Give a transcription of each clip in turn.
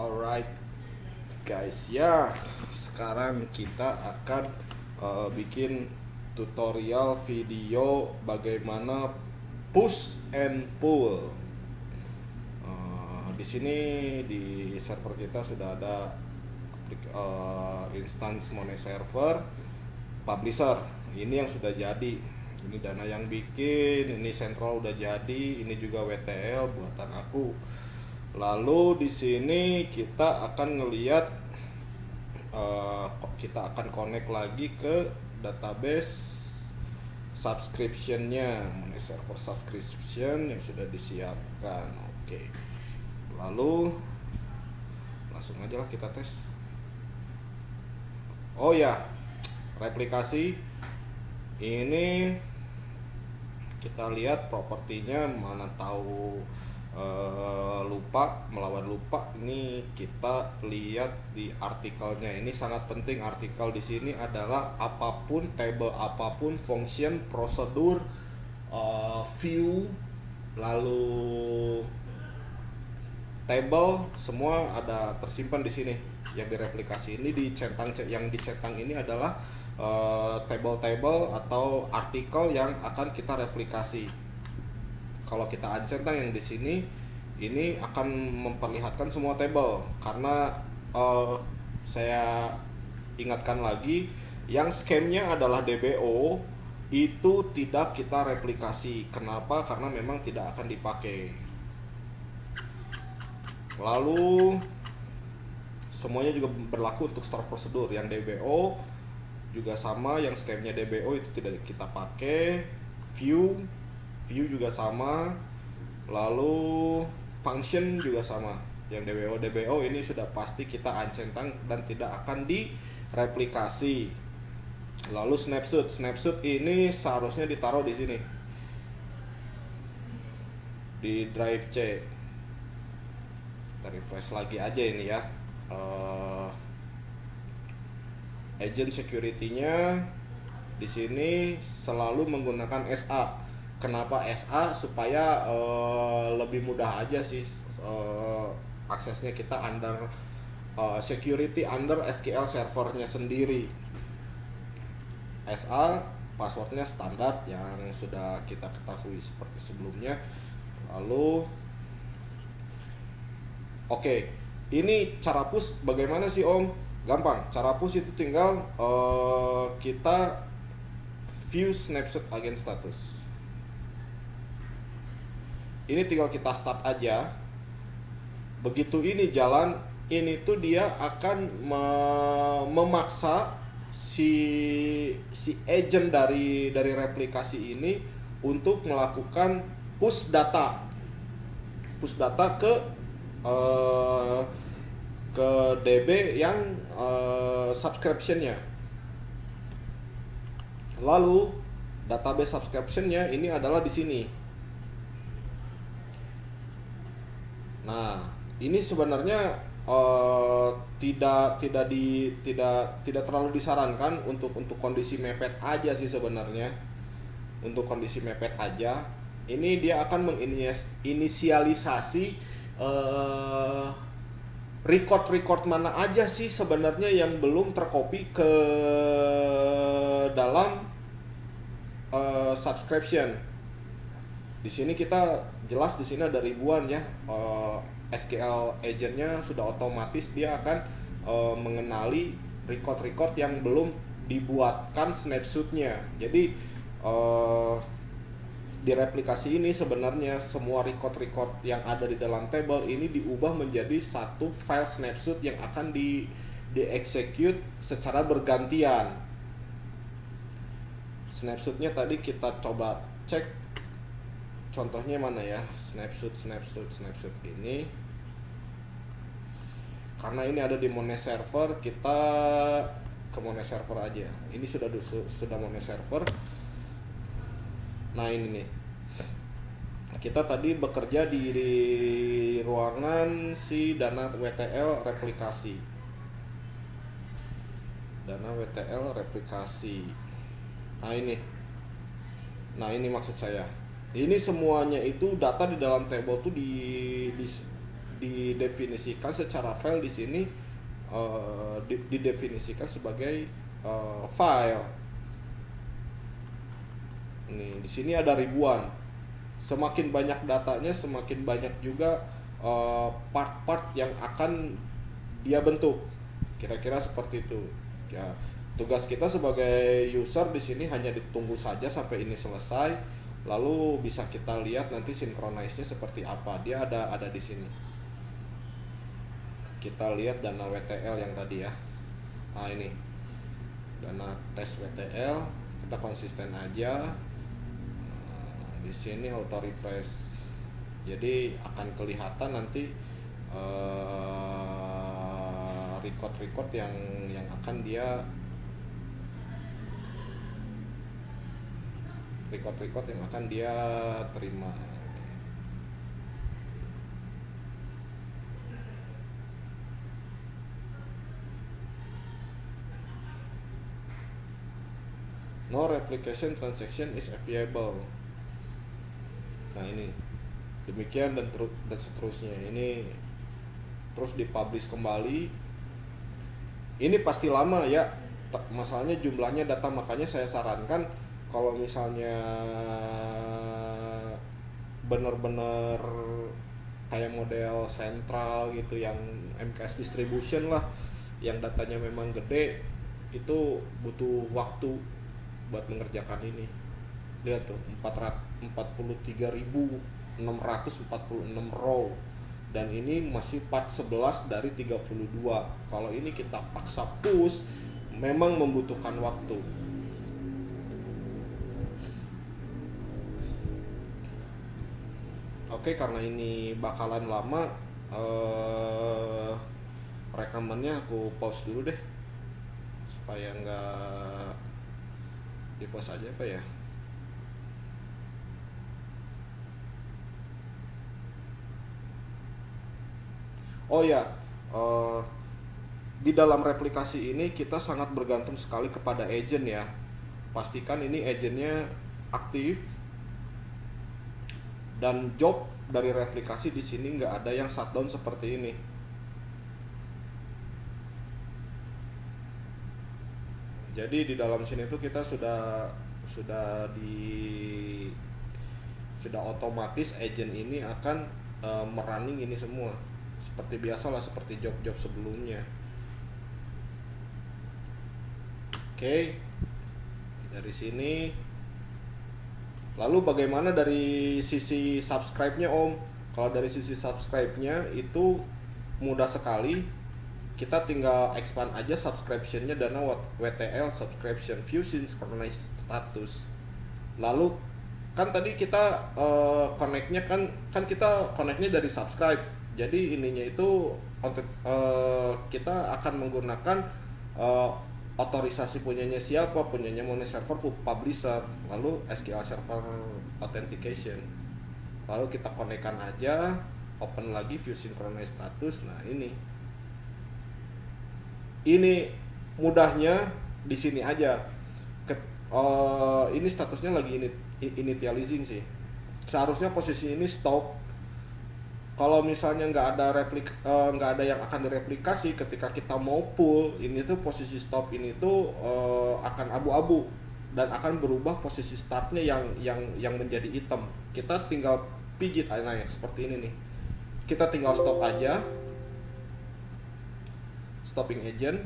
Alright guys, ya sekarang kita akan bikin tutorial video bagaimana push and pull. Di sini di server kita sudah ada instance Money Server publisher. Ini yang sudah jadi. Ini Dana yang bikin, ini Central udah jadi, ini juga WTL buatan aku. Lalu di sini kita akan ngelihat, kita akan connect lagi ke database subscriptionnya, Money Server subscription yang sudah disiapkan. Oke. Lalu langsung aja lah kita tes. Oh ya, replikasi ini kita lihat propertinya, mana tahu lupa melawan lupa. Ini kita lihat di artikelnya. Ini sangat penting artikel di sini adalah apapun, table apapun, function, prosedur, view, lalu table, semua ada tersimpan di sini yang direplikasi. Ini dicentang, yang dicentang ini adalah table-table atau artikel yang akan kita replikasi. Kalau kita uncentang yang di sini, ini akan memperlihatkan semua table. Karena saya ingatkan lagi, yang scamnya adalah DBO itu tidak kita replikasi. Kenapa? Karena memang tidak akan dipakai. Lalu semuanya juga berlaku untuk store prosedur. Yang DBO juga sama, yang scamnya DBO itu tidak kita pakai. View juga sama, lalu function juga sama. Yang DBO ini sudah pasti kita uncentang dan tidak akan direplikasi. Lalu snapshot ini seharusnya ditaruh di sini, di drive C. Kita refresh lagi aja ini ya. Agent security-nya di sini selalu menggunakan SA. Kenapa SA? Supaya lebih mudah aja sih aksesnya. Kita under security under SQL servernya sendiri. SA passwordnya standar yang sudah kita ketahui seperti sebelumnya. Lalu oke, ini cara push bagaimana sih Om? Gampang, cara push itu tinggal kita view snapshot agent status. Ini tinggal kita start aja. Begitu ini jalan, ini tuh dia akan memaksa si agent dari replikasi ini untuk melakukan push data ke DB yang subscriptionnya. Lalu database subscriptionnya ini adalah di sini. Nah, ini sebenarnya tidak terlalu disarankan untuk kondisi mepet aja sih sebenarnya. Untuk kondisi mepet aja, ini dia akan menginisialisasi record mana aja sih sebenarnya yang belum tercopy ke dalam subscription. Di sini kita jelas, di sini ada ribuan ya. SQL agentnya sudah otomatis dia akan mengenali record yang belum dibuatkan snapshotnya. Jadi di replikasi ini sebenarnya semua record yang ada di dalam table ini diubah menjadi satu file snapshot yang akan di-execute secara bergantian. Snapshotnya tadi kita coba cek, contohnya mana ya, snapshot ini. Karena ini ada di Money Server, kita ke Money Server aja. Ini sudah Money Server. Nah ini nih, kita tadi bekerja di ruangan si Dana WTL replikasi. Nah ini maksud saya. Ini semuanya itu data di dalam table tuh didefinisikan secara file di sini, didefinisikan sebagai file. Nih, di sini ada ribuan. Semakin banyak datanya, semakin banyak juga part-part yang akan dia bentuk. Kira-kira seperti itu. Ya, tugas kita sebagai user di sini hanya ditunggu saja sampai ini selesai, lalu bisa kita lihat nanti synchronize-nya seperti apa. Dia ada di sini. Kita lihat dana WTL yang tadi ya. Nah, ini dana tes WTL, kita konsisten aja. Di sini auto refresh, jadi akan kelihatan nanti record yang akan dia record yang akan dia terima. No replication transaction is available. Nah, ini demikian dan seterusnya. Ini terus dipublish kembali. Ini pasti lama ya, masalahnya jumlahnya data, makanya saya sarankan kalau misalnya bener-bener kayak model sentral gitu, yang MKS distribution lah, yang datanya memang gede, itu butuh waktu buat mengerjakan ini. Lihat tuh, 43.646 row, dan ini masih part 11 dari 32. Kalau ini kita paksa push, memang membutuhkan waktu. Oke, karena ini bakalan lama, rekamannya aku pause dulu deh, supaya nggak di pause aja apa ya. Oh ya, di dalam replikasi ini kita sangat bergantung sekali kepada agent ya. Pastikan ini agentnya aktif, dan job dari replikasi di sini nggak ada yang shutdown seperti ini. Jadi di dalam sini tuh kita sudah otomatis agent ini akan merunning ini semua seperti biasa lah, seperti job-job sebelumnya. Oke, dari sini. Lalu bagaimana dari sisi subscribe-nya Om? Kalau dari sisi subscribe-nya itu mudah sekali. Kita tinggal expand aja subscription-nya, dana WTL subscription view synchronized status. Lalu kan tadi kita connect-nya kan kita connect-nya dari subscribe. Jadi ininya itu kita akan menggunakan otorisasi punyanya siapa, punyanya Money Server Publisher, lalu SQL Server Authentication. Lalu kita konekkan aja, open lagi view synchronized status. Nah, ini mudahnya di sini aja. Ini statusnya lagi initializing sih. Seharusnya posisi ini stop. Kalau misalnya nggak ada yang akan direplikasi, ketika kita mau pull, ini tuh posisi stop ini tuh akan abu-abu dan akan berubah posisi startnya yang menjadi hitam. Kita tinggal pijit aja seperti ini nih. Kita tinggal stop aja, stopping agent.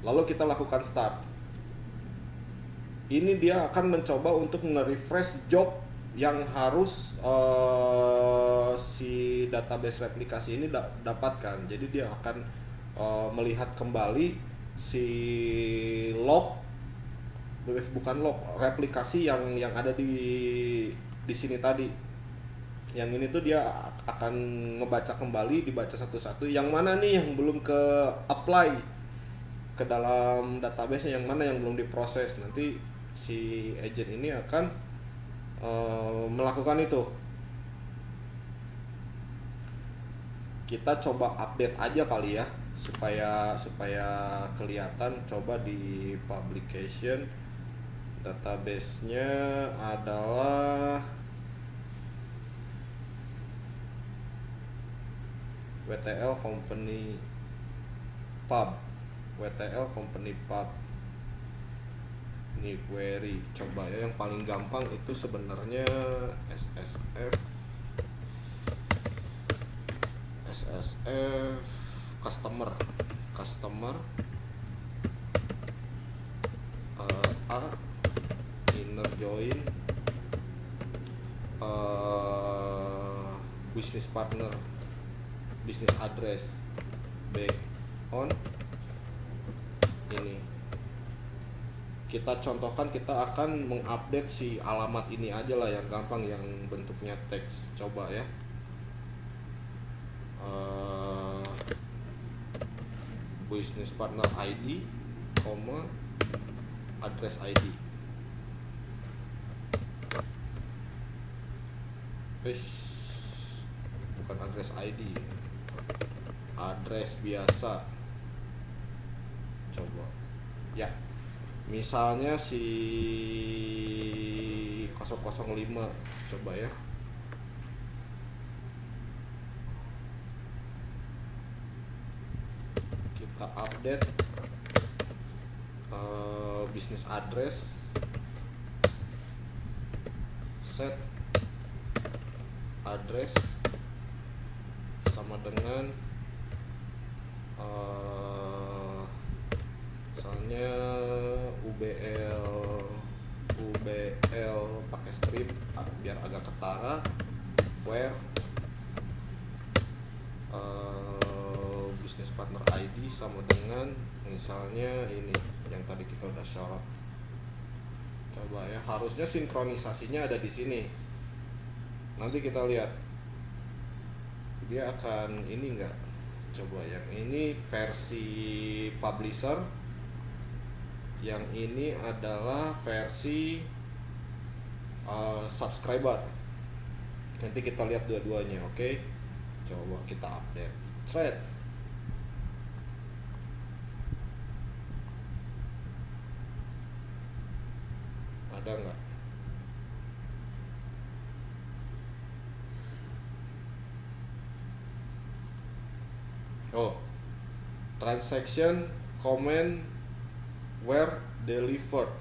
Lalu kita lakukan start. Ini dia akan mencoba untuk nge-refresh job yang harus si database replikasi ini dapatkan. Jadi dia akan melihat kembali si log, bukan log, replikasi yang ada di sini tadi. Yang ini tuh dia akan ngebaca kembali, dibaca satu-satu. Yang mana nih yang belum ke apply ke dalam database, yang mana yang belum diproses. Nanti si agent ini akan melakukan itu. Kita coba update aja kali ya, supaya kelihatan. Coba di publication, database-nya adalah WTL company pub, WTL company pub. Ini query, coba ya, yang paling gampang itu sebenarnya SSF customer A inner join business partner, business address B on. Ini kita contohkan, kita akan mengupdate si alamat ini aja lah, yang gampang, yang bentuknya teks. Coba ya, business partner ID, address ID. Bukan address ID, address biasa. Coba ya, misalnya si 005, coba ya. Kita update business address, set address sama dengan misalnya UBL pakai strip biar agak ketara, where business partner ID sama dengan misalnya ini yang tadi kita udah syarat. Coba ya, harusnya sinkronisasinya ada di sini. Nanti kita lihat dia akan ini enggak. Coba yang ini versi publisher, yang ini adalah versi subscriber. Nanti kita lihat dua-duanya, oke? Coba kita update thread. Ada nggak? Oh, transaction comment where delivered.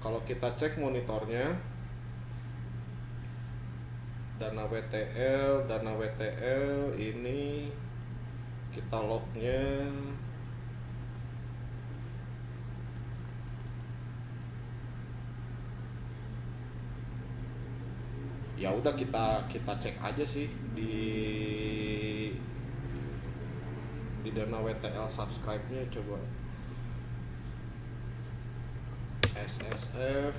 Kalau kita cek monitornya, dana WTL ini kita lognya ya udah, kita cek aja sih di dana WTL subscribe-nya. Coba SSF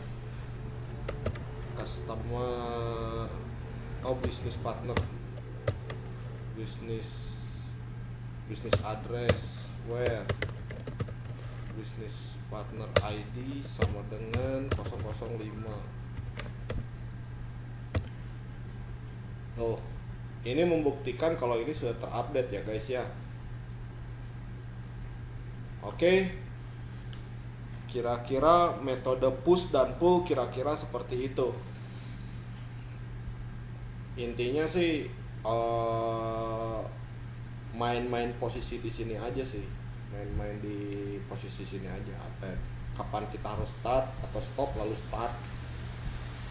customer business partner, business address where business partner ID sama dengan 005. Oh, ini membuktikan kalau ini sudah terupdate ya guys ya. Oke, kira-kira metode push dan pull kira-kira seperti itu. Intinya sih main-main posisi di sini aja sih, main-main di posisi sini aja. Kapan kita harus start atau stop lalu start,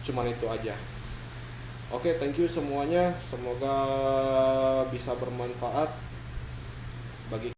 cuman itu aja. Oke, thank you semuanya, semoga bisa bermanfaat bagi